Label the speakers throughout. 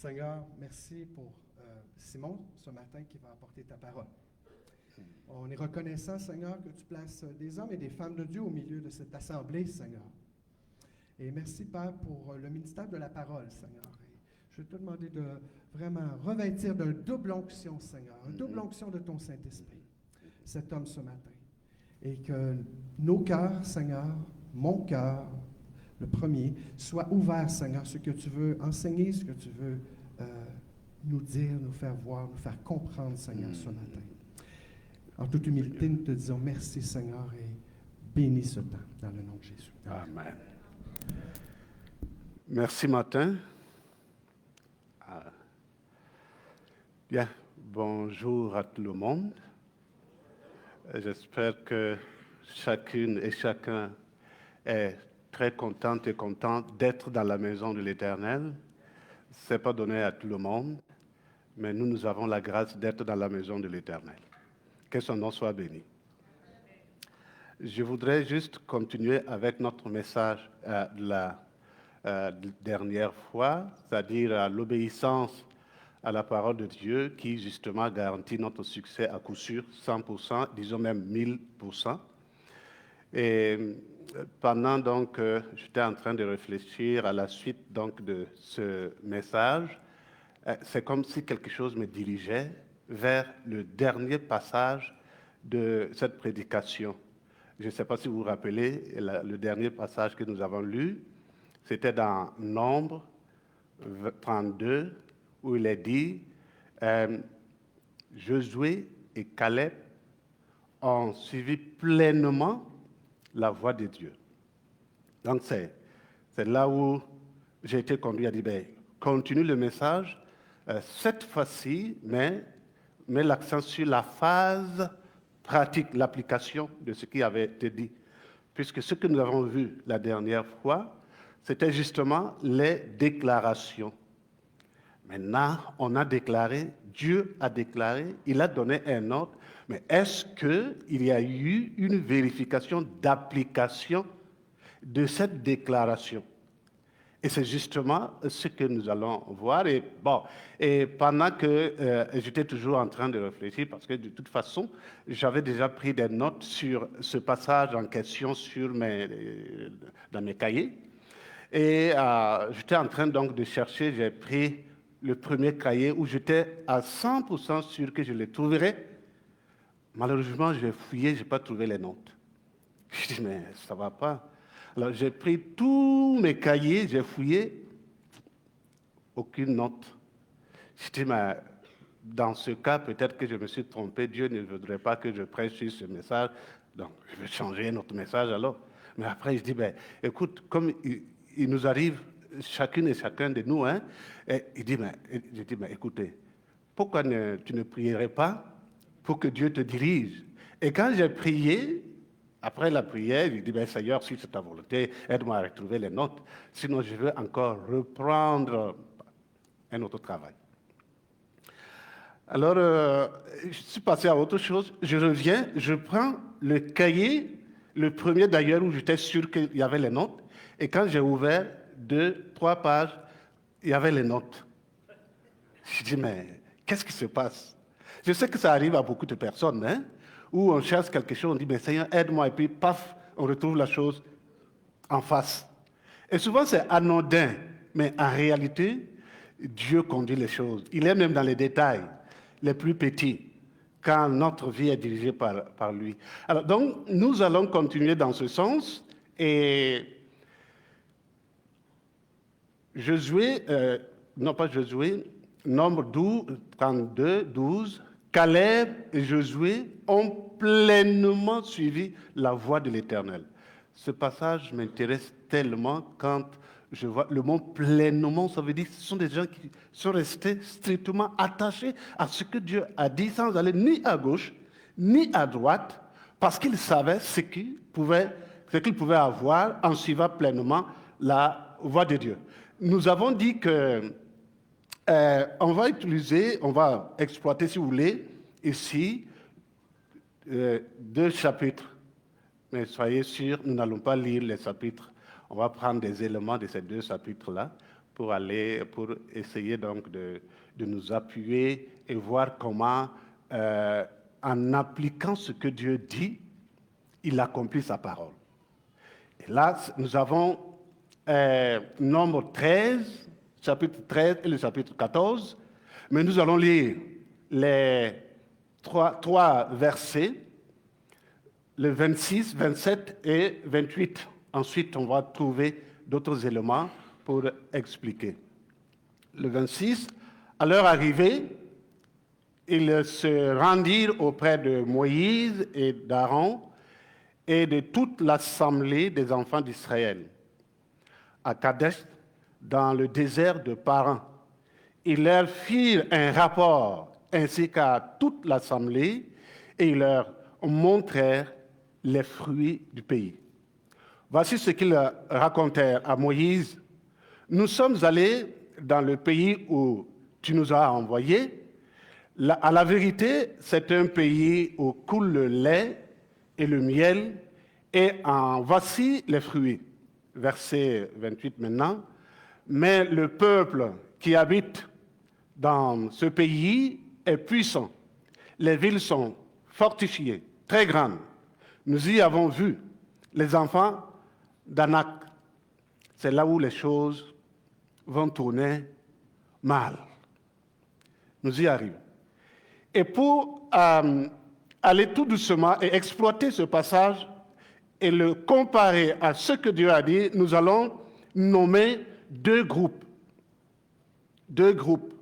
Speaker 1: Seigneur, merci pour Simon ce matin qui va apporter ta parole. On est reconnaissant, Seigneur, que tu places des hommes et des femmes de Dieu au milieu de cette assemblée, Seigneur. Et merci, Père, pour le ministère de la parole, Seigneur. Et je vais te demander de vraiment revêtir d'une double onction, Seigneur, une double onction de ton Saint-Esprit, cet homme ce matin. Et que nos cœurs, Seigneur, mon cœur, le premier, soit ouvert, Seigneur, ce que tu veux enseigner, ce que tu veux nous dire, nous faire voir, nous faire comprendre, Seigneur, ce matin. En toute humilité, nous te disons merci, Seigneur, et bénis ce temps, dans le nom de Jésus.
Speaker 2: Amen. Merci, Martin. Bien, bonjour à tout le monde. J'espère que chacune et chacun est très contente et content d'être dans la maison de l'Éternel. Ce n'est pas donné à tout le monde, mais nous avons la grâce d'être dans la maison de l'Éternel. Que son nom soit béni. Je voudrais juste continuer avec notre message de la dernière fois, c'est-à-dire l'obéissance à la parole de Dieu qui justement garantit notre succès à coup sûr, 100%, disons même 1000%. Et pendant donc, j'étais en train de réfléchir à la suite donc de ce message, c'est comme si quelque chose me dirigeait vers le dernier passage de cette prédication. Je ne sais pas si vous vous rappelez, le dernier passage que nous avons lu, c'était dans Nombre 32, où il est dit Josué et Caleb ont suivi pleinement la voie de Dieu. Donc c'est là où j'ai été conduit à dire, continue le message, cette fois-ci, mais mets l'accent sur la phase pratique, l'application de ce qui avait été dit. Puisque ce que nous avons vu la dernière fois, c'était justement les déclarations. Maintenant, on a déclaré, Dieu a déclaré, il a donné un ordre, mais est-ce qu'il y a eu une vérification d'application de cette déclaration? Et c'est justement ce que nous allons voir. Et pendant que j'étais toujours en train de réfléchir, parce que de toute façon, j'avais déjà pris des notes sur ce passage en question dans mes cahiers. Et j'étais en train donc de chercher, j'ai pris le premier cahier où j'étais à 100% sûr que je le trouverais. Malheureusement, j'ai fouillé, je n'ai pas trouvé les notes. Je dis, mais ça ne va pas. Alors, j'ai pris tous mes cahiers, j'ai fouillé, aucune note. Je dis, mais dans ce cas, peut-être que je me suis trompé, Dieu ne voudrait pas que je prêche sur ce message, donc je vais changer notre message alors. Mais après, je dis, écoute, comme il nous arrive, chacune et chacun de nous, et je dis, écoutez, pourquoi tu ne prierais pas pour que Dieu te dirige? Et quand j'ai prié, après la prière, il dit, Seigneur, si c'est ta volonté, aide-moi à retrouver les notes. Sinon, je veux encore reprendre un autre travail. Alors, je suis passé à autre chose. Je reviens, je prends le cahier, le premier d'ailleurs où j'étais sûr qu'il y avait les notes. Et quand j'ai ouvert 2-3 pages, il y avait les notes. Je dis, mais qu'est-ce qui se passe? Je sais que ça arrive à beaucoup de personnes, où on cherche quelque chose, on dit, Seigneur, aide-moi, et puis, paf, on retrouve la chose en face. Et souvent, c'est anodin, mais en réalité, Dieu conduit les choses. Il est même dans les détails les plus petits, quand notre vie est dirigée par lui. Alors, donc, nous allons continuer dans ce sens, et Nombre 32, 12, Caleb et Josué ont pleinement suivi la voie de l'Éternel. Ce passage m'intéresse tellement quand je vois le mot pleinement, ça veut dire que ce sont des gens qui sont restés strictement attachés à ce que Dieu a dit sans aller ni à gauche, ni à droite, parce qu'ils savaient ce qu'ils pouvaient avoir en suivant pleinement la voie de Dieu. Nous avons dit que on va exploiter, si vous voulez, ici, 2 chapitres. Mais soyez sûrs, nous n'allons pas lire les chapitres. On va prendre des éléments de ces 2 chapitres-là pour essayer donc de nous appuyer et voir comment, en appliquant ce que Dieu dit, il accomplit sa parole. Et là, nous avons Nombre 13, chapitre 13 et le chapitre 14, mais nous allons lire les trois versets, le 26, 27 et 28. Ensuite, on va trouver d'autres éléments pour expliquer. Le 26, à leur arrivée, ils se rendirent auprès de Moïse et d'Aaron et de toute l'assemblée des enfants d'Israël, à Kadesh, dans le désert de Paran. Ils leur firent un rapport ainsi qu'à toute l'assemblée et ils leur montrèrent les fruits du pays. Voici ce qu'ils racontèrent à Moïse. Nous sommes allés dans le pays où tu nous as envoyés. À la vérité, c'est un pays où coule le lait et le miel, et en voici les fruits. Verset 28 maintenant. Mais le peuple qui habite dans ce pays est puissant. Les villes sont fortifiées, très grandes. Nous y avons vu les enfants d'Anak. C'est là où les choses vont tourner mal. Nous y arrivons. Et pour aller tout doucement et exploiter ce passage et le comparer à ce que Dieu a dit, nous allons nommer deux groupes. Deux groupes.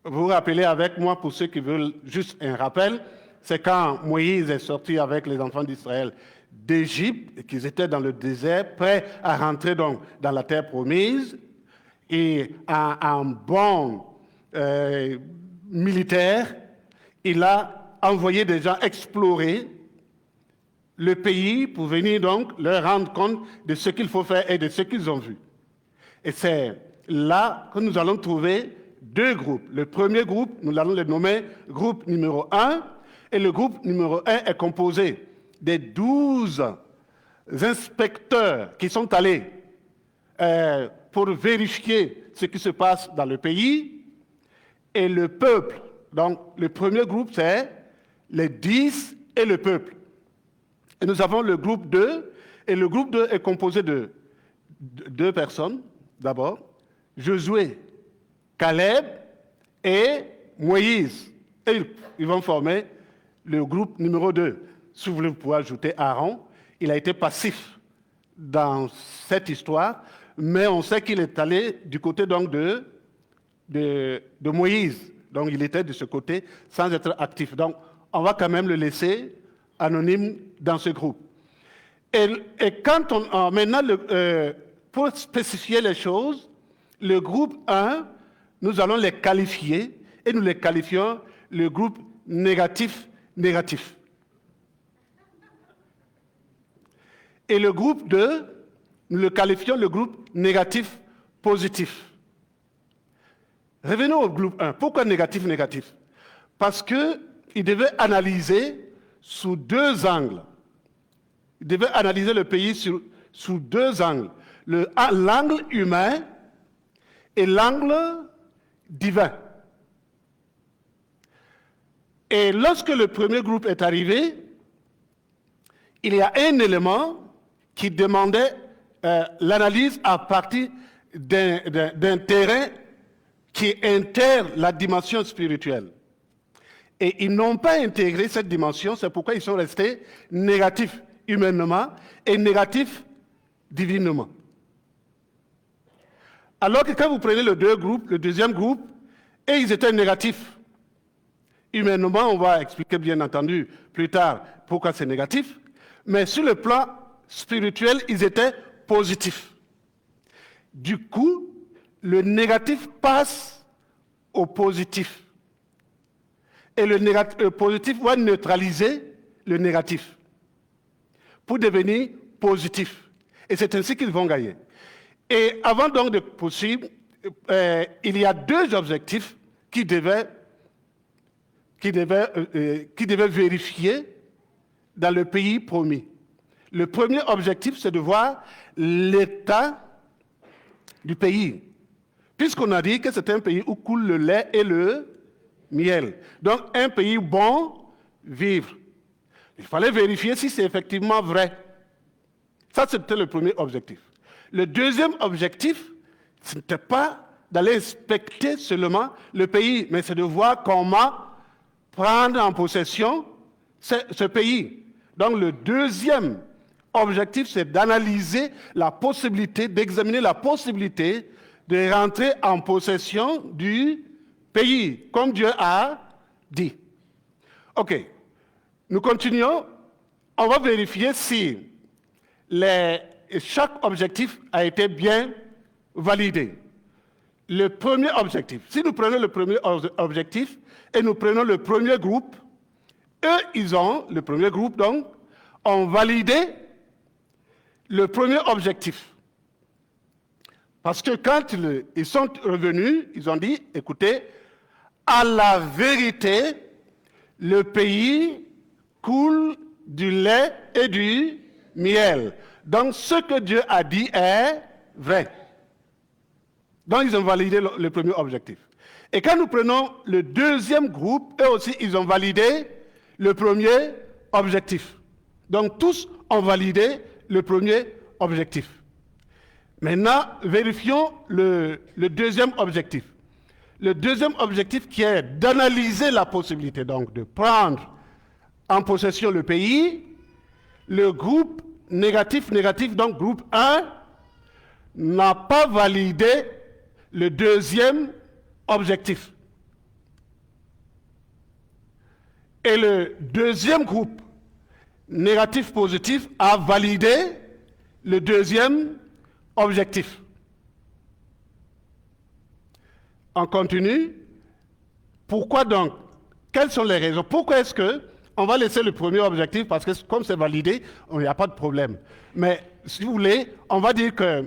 Speaker 2: Vous vous rappelez avec moi, pour ceux qui veulent juste un rappel, c'est quand Moïse est sorti avec les enfants d'Israël d'Égypte, qu'ils étaient dans le désert, prêts à rentrer donc dans la terre promise, et un bon militaire, il a envoyé des gens explorer le pays pour venir donc leur rendre compte de ce qu'il faut faire et de ce qu'ils ont vu. Et c'est là que nous allons trouver deux groupes. Le premier groupe, nous allons le nommer groupe numéro 1, et le groupe numéro 1 est composé des 12 inspecteurs qui sont allés pour vérifier ce qui se passe dans le pays, et le peuple. Donc, le premier groupe, c'est les 10 et le peuple. Et nous avons le groupe 2, et le groupe 2 est composé de deux personnes, d'abord, Josué, Caleb et Moïse. Et ils vont former le groupe numéro 2. Si vous voulez, vous pouvez ajouter Aaron. Il a été passif dans cette histoire, mais on sait qu'il est allé du côté donc de Moïse. Donc, il était de ce côté sans être actif. Donc, on va quand même le laisser anonyme dans ce groupe. Et quand maintenant, pour spécifier les choses, le groupe 1, nous allons les qualifier, et nous les qualifions le groupe négatif. Et le groupe 2, nous le qualifions le groupe négatif-positif. Revenons au groupe 1. Pourquoi négatif? Parce qu'il devait analyser sous deux angles. Il devait analyser le pays sous deux angles. L'angle humain et l'angle divin. Et lorsque le premier groupe est arrivé, il y a un élément qui demandait l'analyse à partir d'un terrain qui intègre la dimension spirituelle. Et ils n'ont pas intégré cette dimension, c'est pourquoi ils sont restés négatifs humainement et négatifs divinement. Alors que quand vous prenez le deuxième groupe, et ils étaient négatifs. Humainement, on va expliquer bien entendu plus tard pourquoi c'est négatif, mais sur le plan spirituel, ils étaient positifs. Du coup, le négatif passe au positif. Et le positif va neutraliser le négatif pour devenir positif. Et c'est ainsi qu'ils vont gagner. Et avant donc de poursuivre, il y a deux objectifs qui devaient vérifier dans le pays promis. Le premier objectif, c'est de voir l'état du pays. puisqu'on a dit que c'est un pays où coule le lait et le miel. Donc, un pays bon vivre. Il fallait vérifier si c'est effectivement vrai. Ça, c'était le premier objectif. Le deuxième objectif, ce n'était pas d'aller inspecter seulement le pays, mais c'est de voir comment prendre en possession ce pays. Donc, le deuxième objectif, c'est d'analyser la possibilité, d'examiner la possibilité de rentrer en possession du pays, comme Dieu a dit. OK. Nous continuons. On va vérifier si chaque objectif a été bien validé. Le premier objectif, si nous prenons le premier objectif et nous prenons le premier groupe, le premier groupe donc, ont validé le premier objectif. Parce que quand ils sont revenus, ils ont dit, écoutez, à la vérité, le pays coule du lait et du miel. Donc, ce que Dieu a dit est vrai. Donc, ils ont validé le premier objectif. Et quand nous prenons le deuxième groupe, eux aussi, ils ont validé le premier objectif. Donc, tous ont validé le premier objectif. Maintenant, vérifions le deuxième objectif. Le deuxième objectif qui est d'analyser la possibilité, donc, de prendre en possession le pays. Le groupe négatif, donc groupe 1, n'a pas validé le deuxième objectif. Et le deuxième groupe négatif-positif a validé le deuxième objectif. On continue. Pourquoi donc? Quelles sont les raisons? Pourquoi est-ce que on va laisser le premier objectif? Parce que comme c'est validé, il n'y a pas de problème. Mais si vous voulez, on va dire que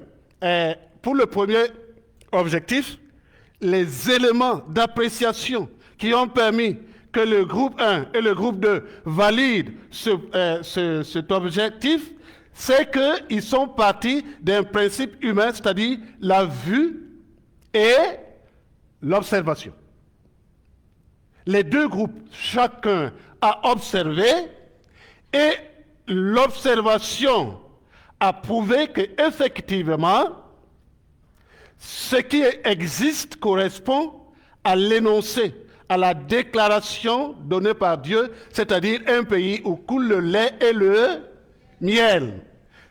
Speaker 2: pour le premier objectif, les éléments d'appréciation qui ont permis que le groupe 1 et le groupe 2 valident cet objectif, c'est qu'ils sont partis d'un principe humain, c'est-à-dire la vue et l'observation. Les deux groupes, chacun a observé et l'observation a prouvé qu'effectivement, ce qui existe correspond à l'énoncé, à la déclaration donnée par Dieu, c'est-à-dire un pays où coule le lait et le miel.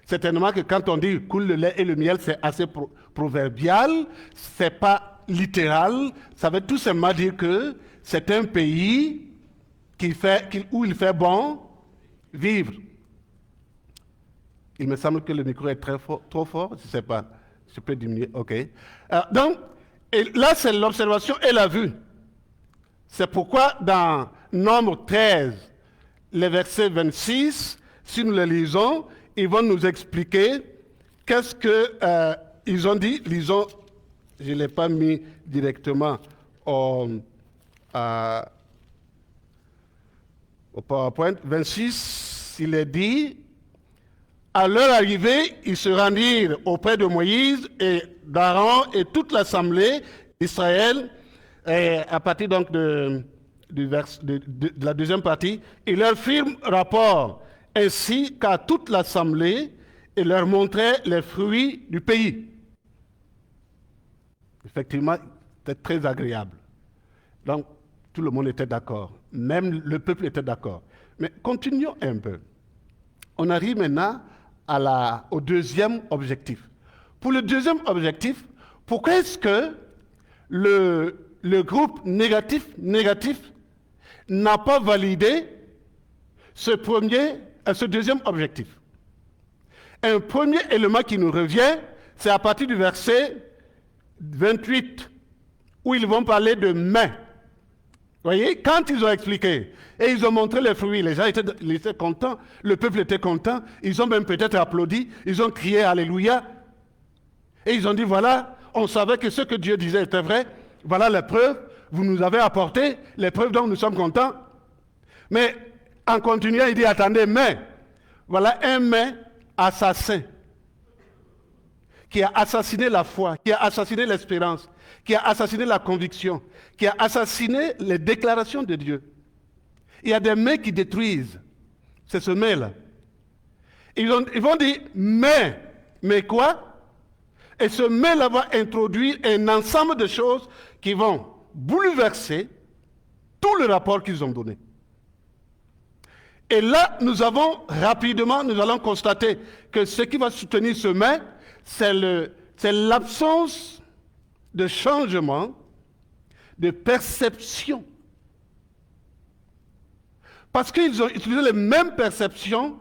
Speaker 2: Certainement que quand on dit coule le lait et le miel, c'est assez proverbial, c'est pas littéral, ça veut tout simplement dire que c'est un pays où il fait bon vivre. Il me semble que le micro est trop fort, je ne sais pas. Je peux diminuer, ok. Donc, et là, c'est l'observation et la vue. C'est pourquoi dans Nombre 13, les versets 26, si nous les lisons, ils vont nous expliquer qu'est-ce qu'ils ont dit. Lisons, je ne l'ai pas mis directement au PowerPoint. 26, il est dit, à leur arrivée, ils se rendirent auprès de Moïse et d'Aaron et toute l'assemblée d'Israël, à partir donc de la deuxième partie, ils leur firent rapport ainsi qu'à toute l'assemblée et leur montraient les fruits du pays. Effectivement, c'était très agréable. Donc, tout le monde était d'accord. Même le peuple était d'accord. Mais continuons un peu. On arrive maintenant au deuxième objectif. Pour le deuxième objectif, pourquoi est-ce que le groupe négatif n'a pas validé ce deuxième objectif? Un premier élément qui nous revient, c'est à partir du verset 28, où ils vont parler de main. Vous voyez, quand ils ont expliqué et ils ont montré les fruits, les gens étaient contents, le peuple était content, ils ont même peut-être applaudi, ils ont crié Alléluia. Et ils ont dit, voilà, on savait que ce que Dieu disait était vrai, voilà les preuves, vous nous avez apporté les preuves dont nous sommes contents. Mais en continuant, il dit, attendez, mais, voilà un mais assassin, qui a assassiné la foi, qui a assassiné l'espérance, qui a assassiné la conviction, qui a assassiné les déclarations de Dieu. Il y a des mains qui détruisent. C'est ce mais-là. Ils vont dire, mais quoi? Et ce mais-là va introduire un ensemble de choses qui vont bouleverser tout le rapport qu'ils ont donné. Et là, nous allons constater que ce qui va soutenir ce mais, c'est l'absence de changement, de perception. Parce qu'ils ont utilisé les mêmes perceptions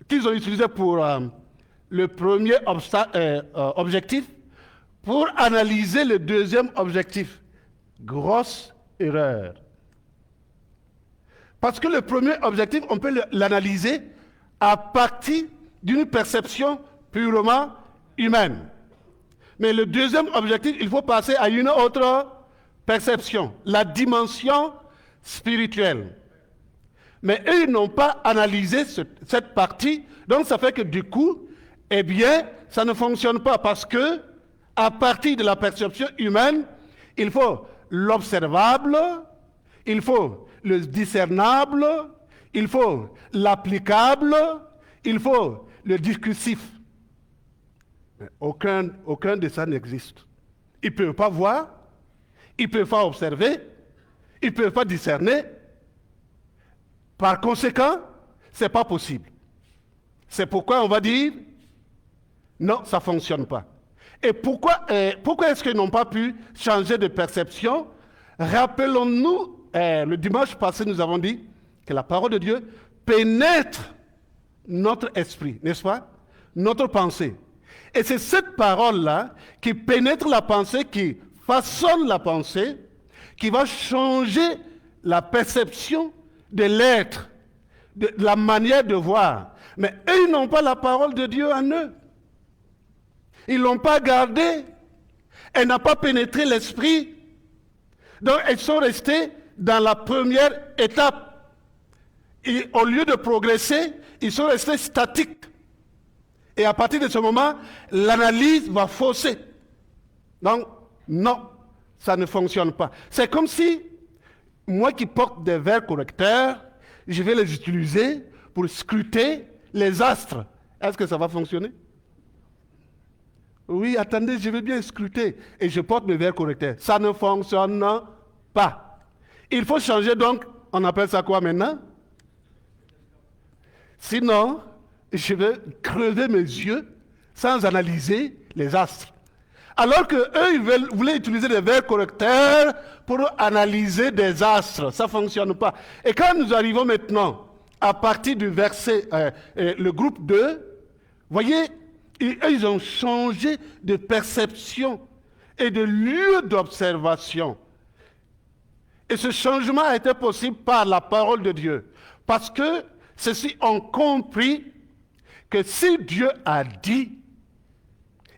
Speaker 2: qu'ils ont utilisées pour le premier objectif, pour analyser le deuxième objectif. Grosse erreur. Parce que le premier objectif, on peut l'analyser à partir d'une perception purement humaine. Mais le deuxième objectif, il faut passer à une autre perception, la dimension spirituelle. Mais eux, ils n'ont pas analysé cette partie, donc ça fait que du coup, eh bien, ça ne fonctionne pas parce que, à partir de la perception humaine, il faut l'observable, il faut le discernable, il faut l'applicable, il faut le discursif. Mais aucun de ça n'existe. Ils ne peuvent pas voir, ils ne peuvent pas observer, ils ne peuvent pas discerner. Par conséquent, ce n'est pas possible. C'est pourquoi on va dire, non, ça ne fonctionne pas. Et pourquoi est-ce qu'ils n'ont pas pu changer de perception? Rappelons-nous, le dimanche passé, nous avons dit que la parole de Dieu pénètre notre esprit, n'est-ce pas? Notre pensée. Et c'est cette parole-là qui pénètre la pensée, qui façonne la pensée, qui va changer la perception de l'être, de la manière de voir. Mais eux, ils n'ont pas la parole de Dieu en eux. Ils ne l'ont pas gardée. Elle n'a pas pénétré l'esprit. Donc, ils sont restés dans la première étape. Et au lieu de progresser, ils sont restés statiques. Et à partir de ce moment, l'analyse va fausser. Donc, non, ça ne fonctionne pas. C'est comme si, moi qui porte des verres correcteurs, je vais les utiliser pour scruter les astres. Est-ce que ça va fonctionner? Oui, attendez, je vais bien scruter. Et je porte mes verres correcteurs. Ça ne fonctionne pas. Il faut changer donc, on appelle ça quoi maintenant? Sinon, je vais crever mes yeux sans analyser les astres. Alors qu'eux, ils voulaient utiliser des verres correcteurs pour analyser des astres. Ça ne fonctionne pas. Et quand nous arrivons maintenant, à partir du verset, le groupe 2, voyez, ils ont changé de perception et de lieu d'observation. Et ce changement a été possible par la parole de Dieu. Parce que ceux-ci ont compris que si Dieu a dit,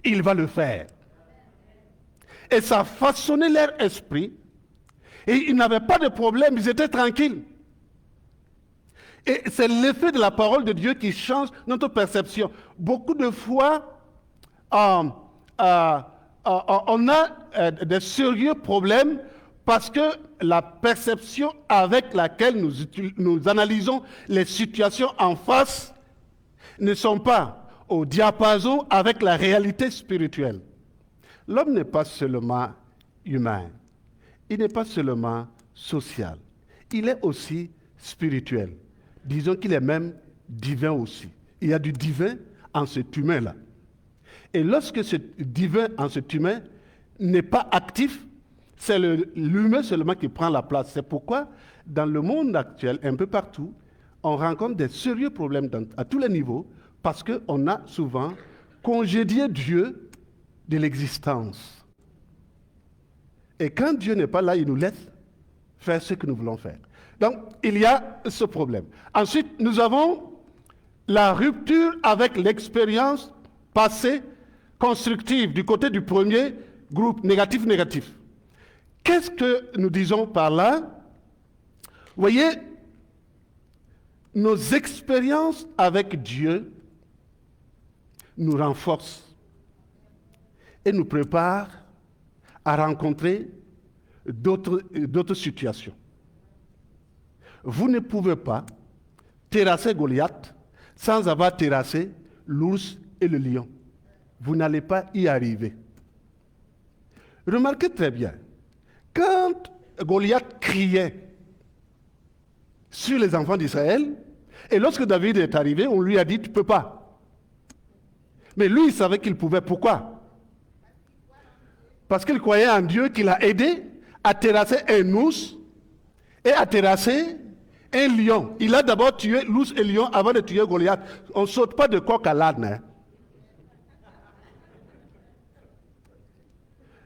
Speaker 2: il va le faire. Et ça a façonné leur esprit. Et ils n'avaient pas de problème, ils étaient tranquilles. Et c'est l'effet de la parole de Dieu qui change notre perception. Beaucoup de fois, on a des sérieux problèmes parce que la perception avec laquelle nous analysons les situations en face ne sont pas au diapason avec la réalité spirituelle. L'homme n'est pas seulement humain, il n'est pas seulement social, il est aussi spirituel. Disons qu'il est même divin aussi. Il y a du divin en cet humain-là. Et lorsque ce divin en cet humain n'est pas actif, c'est l'humain seulement qui prend la place. C'est pourquoi, dans le monde actuel, un peu partout, on rencontre des sérieux problèmes à tous les niveaux, parce qu'on a souvent congédié Dieu de l'existence. Et quand Dieu n'est pas là, il nous laisse faire ce que nous voulons faire. Donc, il y a ce problème. Ensuite, nous avons la rupture avec l'expérience passée constructive du côté du premier groupe négatif-négatif. Qu'est-ce que nous disons par là? Vous voyez, nos expériences avec Dieu nous renforcent et nous prépare à rencontrer d'autres situations. Vous ne pouvez pas terrasser Goliath sans avoir terrassé l'ours et le lion. Vous n'allez pas y arriver. Remarquez très bien, quand Goliath criait sur les enfants d'Israël, et lorsque David est arrivé, on lui a dit, tu ne peux pas. Mais lui, il savait qu'il pouvait. Pourquoi? Parce qu'il croyait en Dieu qui l'a aidé à terrasser un ours et à terrasser un lion. Il a d'abord tué l'ours et le lion avant de tuer Goliath. On ne saute pas de coq à l'âne. Hein.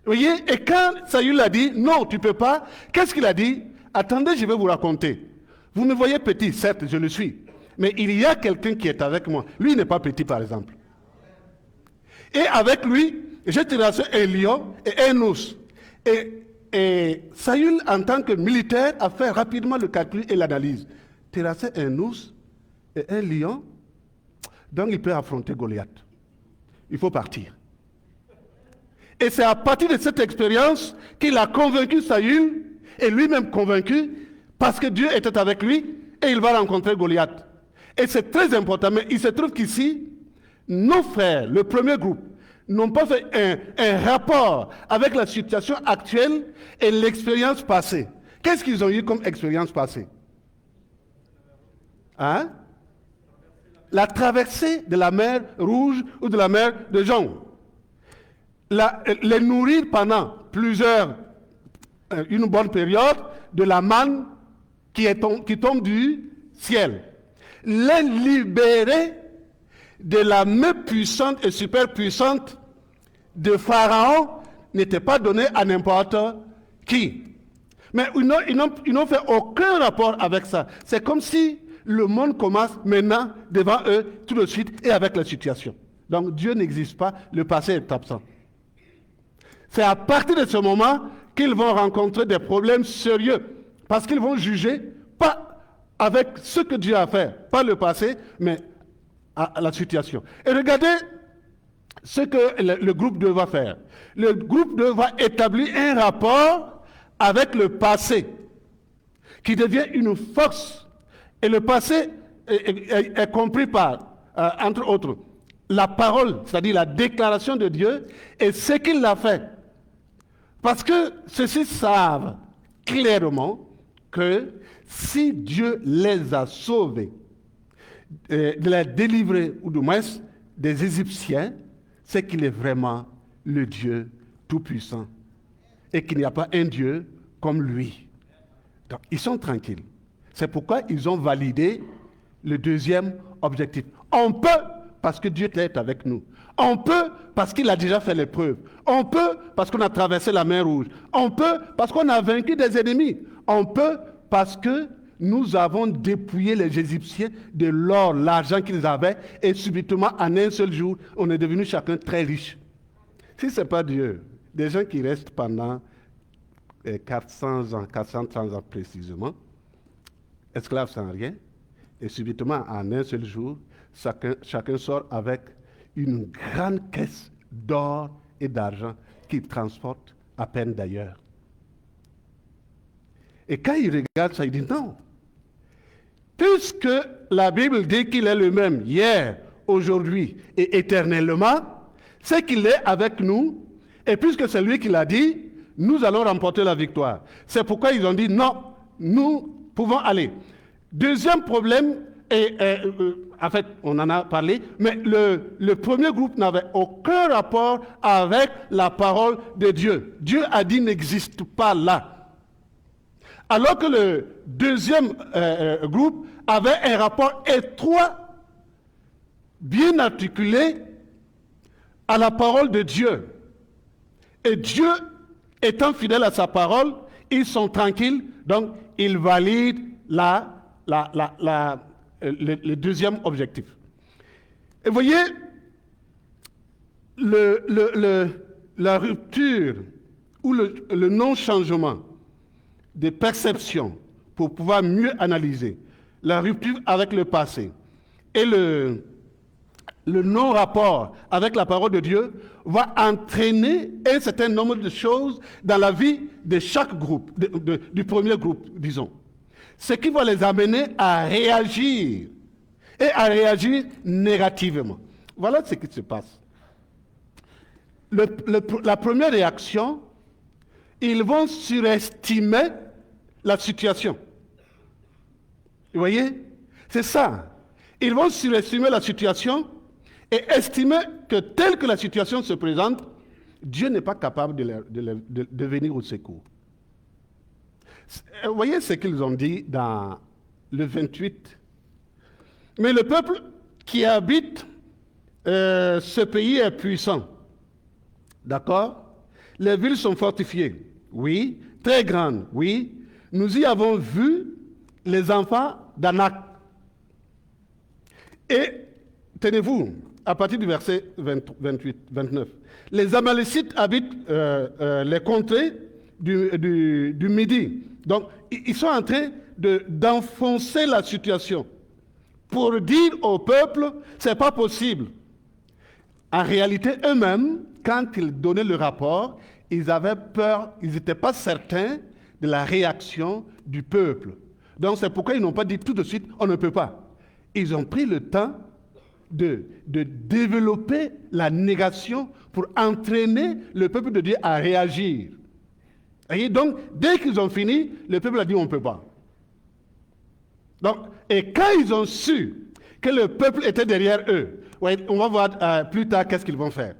Speaker 2: Vous voyez, et quand Saül a dit, non, tu ne peux pas, qu'est-ce qu'il a dit? Attendez, je vais vous raconter. Vous me voyez petit, certes, je le suis. Mais il y a quelqu'un qui est avec moi. Lui, il n'est pas petit, par exemple. Et avec lui, j'ai terrassé un lion et un ours. Et Saül, en tant que militaire, a fait rapidement le calcul et l'analyse. Terrasser un ours et un lion, donc il peut affronter Goliath. Il faut partir. Et c'est à partir de cette expérience qu'il a convaincu Saül, et lui-même convaincu, parce que Dieu était avec lui, et il va rencontrer Goliath. Et c'est très important, mais il se trouve qu'ici, nos frères, le premier groupe, n'ont pas fait un rapport avec la situation actuelle et l'expérience passée. Qu'est-ce qu'ils ont eu comme expérience passée? Hein? La traversée de la mer Rouge ou de la mer de Jonc. Les nourrir pendant une bonne période de la manne qui tombe du ciel. Les libérer de la main puissante et super puissante de Pharaon n'était pas donné à n'importe qui. Mais ils n'ont fait aucun rapport avec ça. C'est comme si le monde commence maintenant devant eux tout de suite et avec la situation. Donc Dieu n'existe pas, le passé est absent. C'est à partir de ce moment qu'ils vont rencontrer des problèmes sérieux. Parce qu'ils vont juger, pas avec ce que Dieu a fait, pas le passé, mais à la situation. Et regardez ce que le groupe 2 va faire. Le groupe 2 va établir un rapport avec le passé, qui devient une force. Et le passé est compris par, entre autres, la parole, c'est-à-dire la déclaration de Dieu, et ce qu'il a fait. Parce que ceux-ci savent clairement que si Dieu les a sauvés, de les délivrer, ou du moins des Égyptiens, c'est qu'il est vraiment le Dieu Tout-Puissant et qu'il n'y a pas un Dieu comme lui. Donc, ils sont tranquilles. C'est pourquoi ils ont validé le deuxième objectif. On peut, parce que Dieu est avec nous. On peut, parce qu'il a déjà fait l'épreuve. On peut, parce qu'on a traversé la mer Rouge. On peut, parce qu'on a vaincu des ennemis. On peut, parce que nous avons dépouillé les Égyptiens de l'or, l'argent qu'ils avaient, et subitement, en un seul jour, on est devenu chacun très riche. Si ce n'est pas Dieu, des gens qui restent pendant 400 ans, 430 ans précisément, esclaves sans rien, et subitement, en un seul jour, chacun sort avec une grande caisse d'or et d'argent qu'il transporte à peine d'ailleurs. Et quand il regarde ça, il dit non. Puisque la Bible dit qu'il est le même hier, aujourd'hui et éternellement, c'est qu'il est avec nous, et puisque c'est lui qui l'a dit, nous allons remporter la victoire. C'est pourquoi ils ont dit non, nous pouvons aller. Deuxième problème, en fait, on en a parlé, mais le premier groupe n'avait aucun rapport avec la parole de Dieu. Dieu a dit n'existe pas là. Alors que le deuxième groupe avait un rapport étroit, bien articulé à la parole de Dieu. Et Dieu étant fidèle à sa parole, ils sont tranquilles, donc ils valident le deuxième objectif. Et vous voyez, la rupture ou le non-changement de perception pour pouvoir mieux analyser la rupture avec le passé et le non-rapport avec la parole de Dieu va entraîner un certain nombre de choses dans la vie de chaque groupe, du premier groupe, disons. Ce qui va les amener à réagir, et à réagir négativement. Voilà ce qui se passe. La première réaction, ils vont surestimer la situation. Vous voyez? C'est ça. Ils vont surestimer la situation et estimer que telle que la situation se présente, Dieu n'est pas capable de venir au secours. Vous voyez ce qu'ils ont dit dans le 28. Mais le peuple qui habite ce pays est puissant. D'accord? Les villes sont fortifiées. Oui. Très grandes. Oui. Nous y avons vu les enfants d'Anak. Et, tenez-vous, à partir du verset 29, les Amalécites habitent les contrées du Midi. Donc, ils sont en train d'enfoncer la situation pour dire au peuple, c'est pas possible. En réalité, eux-mêmes, quand ils donnaient le rapport, ils avaient peur, ils n'étaient pas certains de la réaction du peuple. Donc, c'est pourquoi ils n'ont pas dit tout de suite, on ne peut pas. Ils ont pris le temps de développer la négation pour entraîner le peuple de Dieu à réagir. Et donc, dès qu'ils ont fini, le peuple a dit on ne peut pas. Donc, et quand ils ont su que le peuple était derrière eux, ouais, on va voir plus tard qu'est-ce qu'ils vont faire.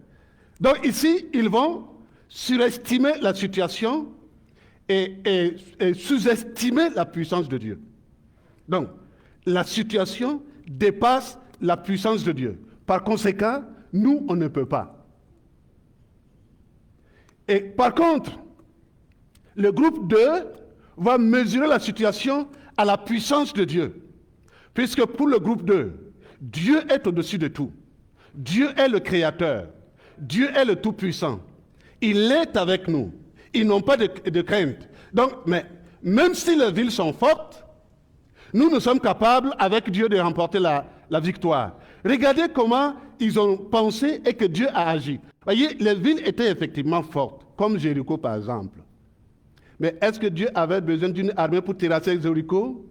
Speaker 2: Donc ici, ils vont surestimer la situation et sous-estimer la puissance de Dieu. Donc, la situation dépasse la puissance de Dieu. Par conséquent, nous, on ne peut pas. Et par contre, le groupe 2 va mesurer la situation à la puissance de Dieu. Puisque pour le groupe 2, Dieu est au-dessus de tout. Dieu est le Créateur. Dieu est le Tout-Puissant. Il est avec nous. Ils n'ont pas de crainte. Donc, mais même si les villes sont fortes, nous sommes capables, avec Dieu, de remporter la victoire. Regardez comment ils ont pensé et que Dieu a agi. Voyez, les villes étaient effectivement fortes, comme Jéricho par exemple. Mais est-ce que Dieu avait besoin d'une armée pour terrasser Jéricho?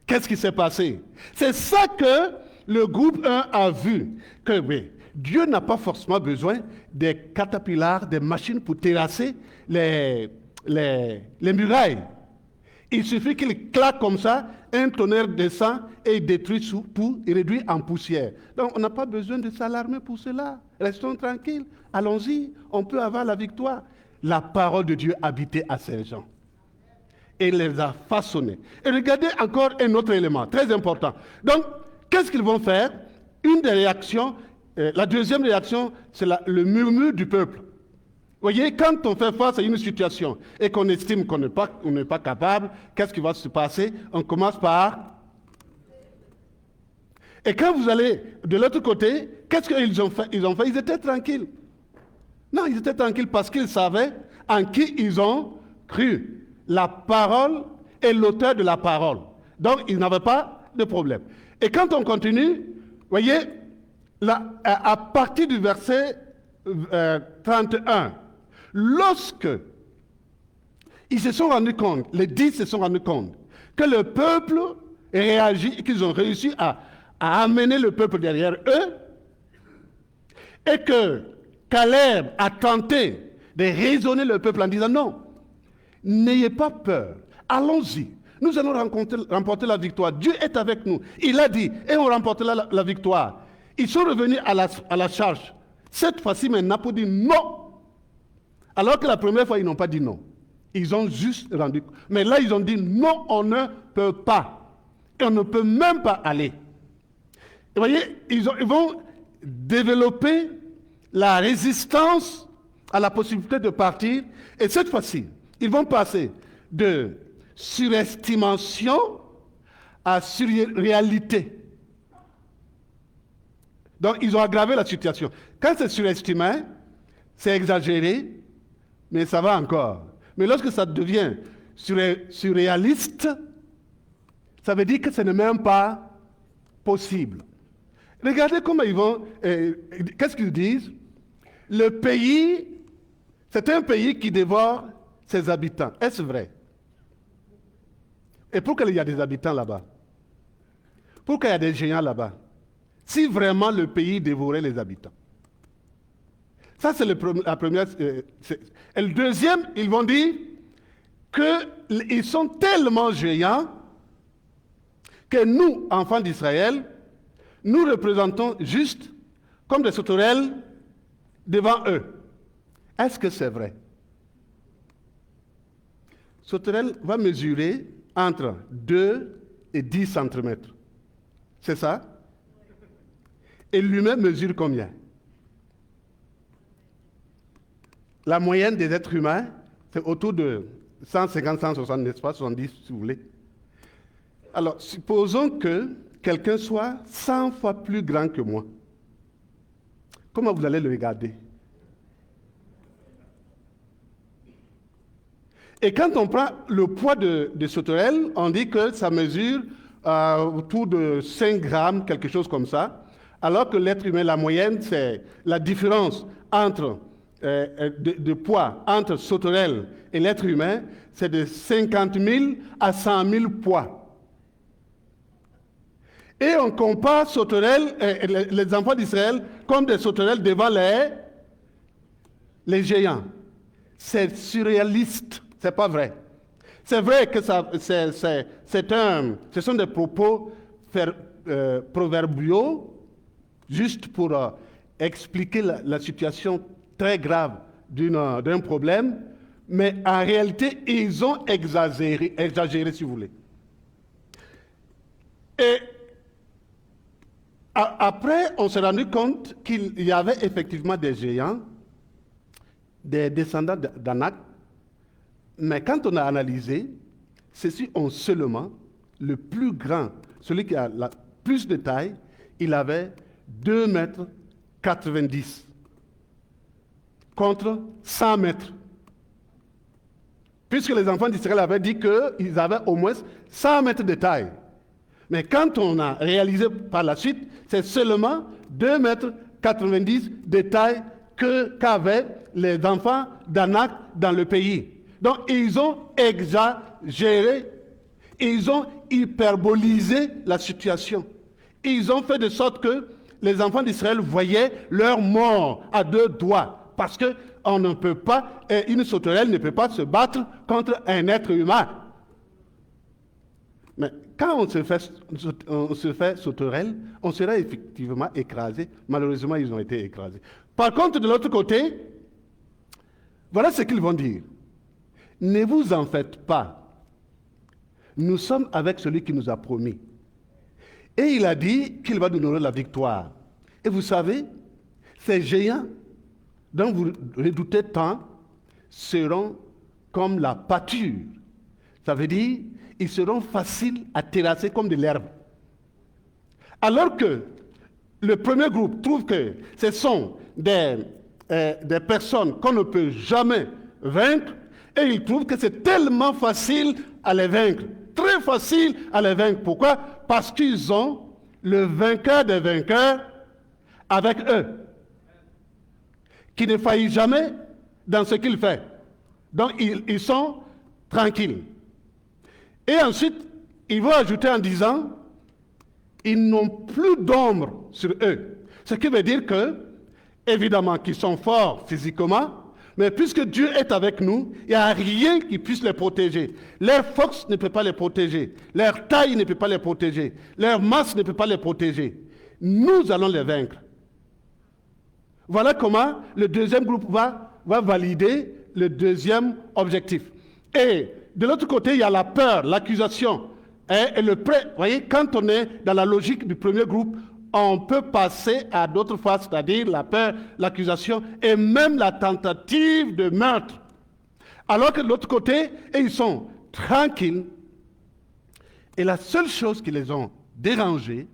Speaker 2: Qu'est-ce qui s'est passé? C'est ça que le groupe 1 a vu. Que oui, Dieu n'a pas forcément besoin des catapillars, des machines pour terrasser les murailles. Il suffit qu'il claque comme ça, un tonnerre descend et il détruit tout, il réduit en poussière. Donc on n'a pas besoin de s'alarmer pour cela. Restons tranquilles, allons-y, on peut avoir la victoire. La parole de Dieu habitait à ces gens. Et les a façonnés. Et regardez encore un autre élément très important. Donc, qu'est-ce qu'ils vont faire? Une des réactions, la deuxième réaction, c'est le murmure du peuple. Vous voyez, quand on fait face à une situation et qu'on estime qu'on n'est pas capable, qu'est-ce qui va se passer? On commence par... Et quand vous allez de l'autre côté, qu'est-ce qu'ils ont fait? Ils étaient tranquilles. Non, ils étaient tranquilles parce qu'ils savaient en qui ils ont cru. La parole est l'auteur de la parole. Donc, ils n'avaient pas de problème. Et quand on continue, voyez, là, à partir du verset 31, lorsque ils se sont rendus compte, les 10 se sont rendus compte, que le peuple réagit et qu'ils ont réussi à amener le peuple derrière eux, et que Caleb a tenté de raisonner le peuple en disant non, n'ayez pas peur, allons-y, nous allons remporter la victoire. Dieu est avec nous. Il a dit, et on remportera la victoire. Ils sont revenus à la charge. Cette fois-ci, maintenant, pour dire non. Alors que la première fois, ils n'ont pas dit non. Ils ont juste rendu. Mais là, ils ont dit non, on ne peut pas. Et on ne peut même pas aller. Et vous voyez, ils vont développer la résistance à la possibilité de partir. Et cette fois-ci, ils vont passer de surestimation à surréalité. Donc, ils ont aggravé la situation. Quand c'est surestimé, c'est exagéré, mais ça va encore. Mais lorsque ça devient surréaliste, ça veut dire que ce n'est même pas possible. Regardez comment ils vont, qu'est-ce qu'ils disent? Le pays, c'est un pays qui dévore ses habitants. Est-ce vrai? Et pourquoi il y a des habitants là-bas? Pourquoi il y a des géants là-bas? Si vraiment le pays dévorait les habitants. Ça, c'est la première. Et le deuxième, ils vont dire qu'ils sont tellement géants que nous, enfants d'Israël, nous représentons juste comme des sauterelles devant eux. Est-ce que c'est vrai? Sauterelle va mesurer entre 2 et 10 cm. C'est ça? Et l'humain mesure combien? La moyenne des êtres humains, c'est autour de 150, 160, n'est-ce pas? 70, si vous voulez. Alors, supposons que quelqu'un soit 100 fois plus grand que moi. Comment vous allez le regarder? Et quand on prend le poids de sauterelle, on dit que ça mesure autour de 5 grammes, quelque chose comme ça, alors que l'être humain, la moyenne, c'est la différence entre de poids entre sauterelle et l'être humain, c'est de 50 000 à 100 000 poids. Et on compare sauterelles, les enfants d'Israël comme des sauterelles devant les géants. C'est surréaliste, c'est pas vrai. C'est vrai que ce sont des propos proverbiaux, juste pour expliquer la situation très grave d'un problème, mais en réalité, ils ont exagéré si vous voulez. Et après, on s'est rendu compte qu'il y avait effectivement des géants, des descendants d'Anak, mais quand on a analysé, ceux-ci ont seulement le plus grand, celui qui a la plus de taille, il avait 2,90 m contre 100 mètres. Puisque les enfants d'Israël avaient dit qu'ils avaient au moins 100 mètres de taille. Mais quand on a réalisé par la suite, c'est seulement 2,90 m de taille qu'avaient les enfants d'Anak dans le pays. Donc ils ont exagéré, ils ont hyperbolisé la situation. Ils ont fait de sorte que les enfants d'Israël voyaient leur mort à 2 doigts. Parce qu'on ne peut pas, une sauterelle ne peut pas se battre contre un être humain. Mais quand on se fait sauterelle, on sera effectivement écrasé. Malheureusement, ils ont été écrasés. Par contre, de l'autre côté, voilà ce qu'ils vont dire. Ne vous en faites pas. Nous sommes avec celui qui nous a promis. Et il a dit qu'il va nous donner la victoire. Et vous savez, ces géants dont vous redoutez tant seront comme la pâture. Ça veut dire ils seront faciles à terrasser comme de l'herbe. Alors que le premier groupe trouve que ce sont des personnes qu'on ne peut jamais vaincre, et ils trouvent que c'est tellement facile à les vaincre, très facile à les vaincre. Pourquoi? Parce qu'ils ont le vainqueur des vainqueurs avec eux, qui ne faillit jamais dans ce qu'il fait. Donc ils sont tranquilles. Et ensuite, ils vont ajouter en disant, ils n'ont plus d'ombre sur eux. Ce qui veut dire que, évidemment, qu'ils sont forts physiquement, mais puisque Dieu est avec nous, il n'y a rien qui puisse les protéger. Leur force ne peut pas les protéger. Leur taille ne peut pas les protéger. Leur masse ne peut pas les protéger. Nous allons les vaincre. Voilà comment le deuxième groupe va valider le deuxième objectif. Et de l'autre côté, il y a la peur, l'accusation. Et le prêt. Vous voyez, quand on est dans la logique du premier groupe, on peut passer à d'autres phases, c'est-à-dire la peur, l'accusation et même la tentative de meurtre. Alors que de l'autre côté, ils sont tranquilles. Et la seule chose qui les a dérangés,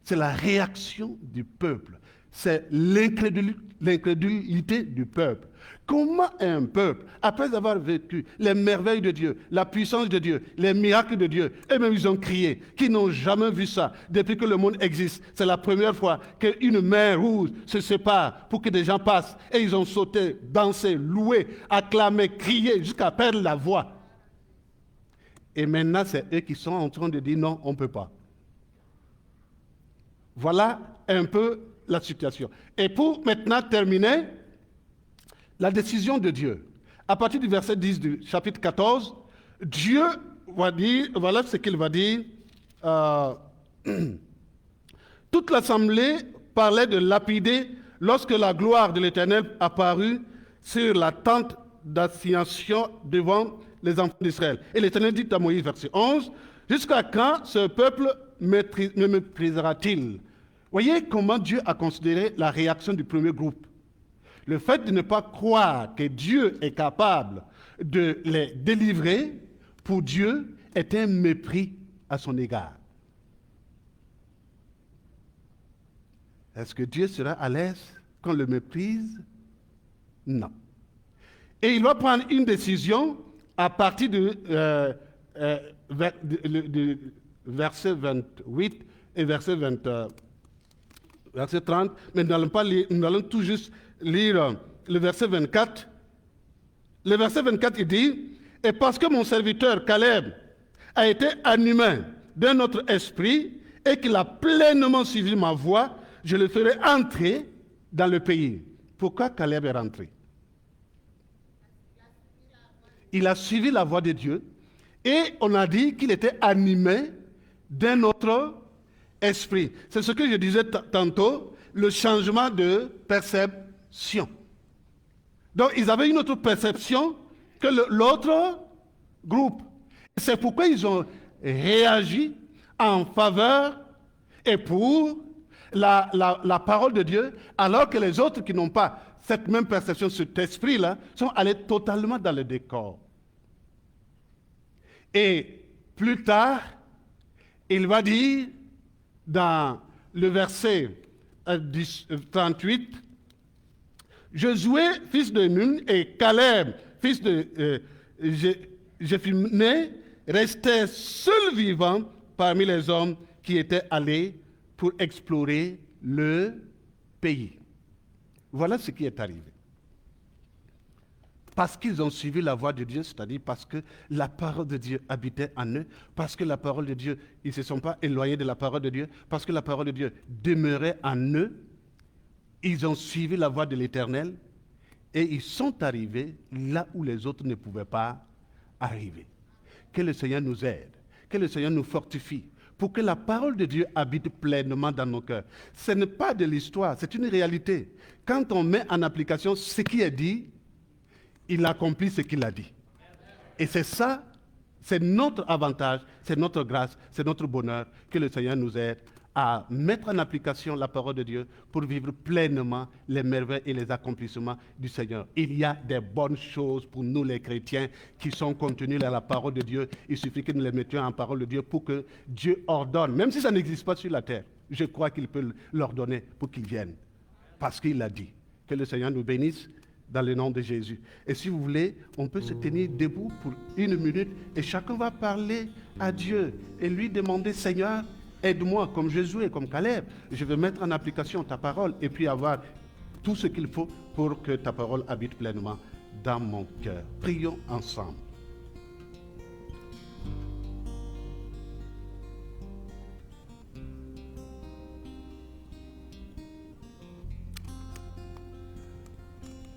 Speaker 2: c'est la réaction du peuple. C'est l'incrédulité du peuple. Comment un peuple, après avoir vécu les merveilles de Dieu, la puissance de Dieu, les miracles de Dieu, eux-mêmes ils ont crié, qui n'ont jamais vu ça depuis que le monde existe. C'est la première fois qu'une mer rouge se sépare pour que des gens passent. Et ils ont sauté, dansé, loué, acclamé, crié, jusqu'à perdre la voix. Et maintenant, c'est eux qui sont en train de dire non, on ne peut pas. Voilà un peu la situation. Et pour maintenant terminer, la décision de Dieu. À partir du verset 10 du chapitre 14, Dieu va dire, voilà ce qu'il va dire. Toute l'assemblée parlait de lapider lorsque la gloire de l'Éternel apparut sur la tente d'assignation devant les enfants d'Israël. Et l'Éternel dit à Moïse, verset 11, « Jusqu'à quand ce peuple me méprisera-t-il » Voyez comment Dieu a considéré la réaction du premier groupe. Le fait de ne pas croire que Dieu est capable de les délivrer, pour Dieu, est un mépris à son égard. Est-ce que Dieu sera à l'aise qu'on le méprise? Non. Et il va prendre une décision à partir de verset 28 et verset 30, mais nous allons tout juste lire le verset 24. Le verset 24, il dit, « Et parce que mon serviteur Caleb a été animé d'un autre esprit et qu'il a pleinement suivi ma voie, je le ferai entrer dans le pays. » Pourquoi Caleb est rentré? Il a suivi la voie de Dieu et on a dit qu'il était animé d'un autre esprit. C'est ce que je disais tantôt, le changement de perception. Donc, ils avaient une autre perception que l'autre groupe. C'est pourquoi ils ont réagi en faveur et pour la parole de Dieu, alors que les autres qui n'ont pas cette même perception, cet esprit-là, sont allés totalement dans le décor. Et plus tard, il va dire dans le verset 38, Josué, fils de Nun, et Caleb, fils de Jephunneh, restaient seuls vivants parmi les hommes qui étaient allés pour explorer le pays. Voilà ce qui est arrivé. Parce qu'ils ont suivi la voie de Dieu, c'est-à-dire parce que la parole de Dieu habitait en eux, parce que la parole de Dieu, ils ne se sont pas éloignés de la parole de Dieu, parce que la parole de Dieu demeurait en eux, ils ont suivi la voie de l'Éternel et ils sont arrivés là où les autres ne pouvaient pas arriver. Que le Seigneur nous aide, que le Seigneur nous fortifie, pour que la parole de Dieu habite pleinement dans nos cœurs. Ce n'est pas de l'histoire, c'est une réalité. Quand on met en application ce qui est dit, il accomplit ce qu'il a dit. Et c'est ça, c'est notre avantage, c'est notre grâce, c'est notre bonheur, que le Seigneur nous aide à mettre en application la parole de Dieu pour vivre pleinement les merveilles et les accomplissements du Seigneur. Il y a des bonnes choses pour nous les chrétiens qui sont contenues dans la parole de Dieu. Il suffit que nous les mettions en parole de Dieu pour que Dieu ordonne, même si ça n'existe pas sur la terre. Je crois qu'il peut l'ordonner pour qu'ils viennent, parce qu'il l'a dit. Que le Seigneur nous bénisse dans le nom de Jésus. Et si vous voulez, on peut se tenir debout pour 1 minute et chacun va parler à Dieu et lui demander, Seigneur, aide-moi comme Josué, comme Caleb. Je veux mettre en application ta parole et puis avoir tout ce qu'il faut pour que ta parole habite pleinement dans mon cœur. Prions ensemble.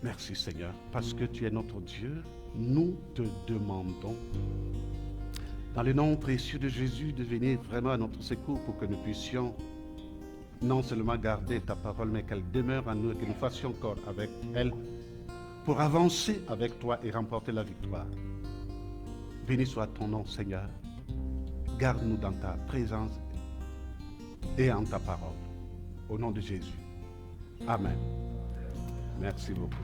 Speaker 2: Merci Seigneur, parce que tu es notre Dieu, nous te demandons, dans le nom précieux de Jésus, de venir vraiment à notre secours pour que nous puissions non seulement garder ta parole, mais qu'elle demeure en nous et que nous fassions corps avec elle pour avancer avec toi et remporter la victoire. Béni soit ton nom, Seigneur. Garde-nous dans ta présence et en ta parole. Au nom de Jésus. Amen. Merci beaucoup.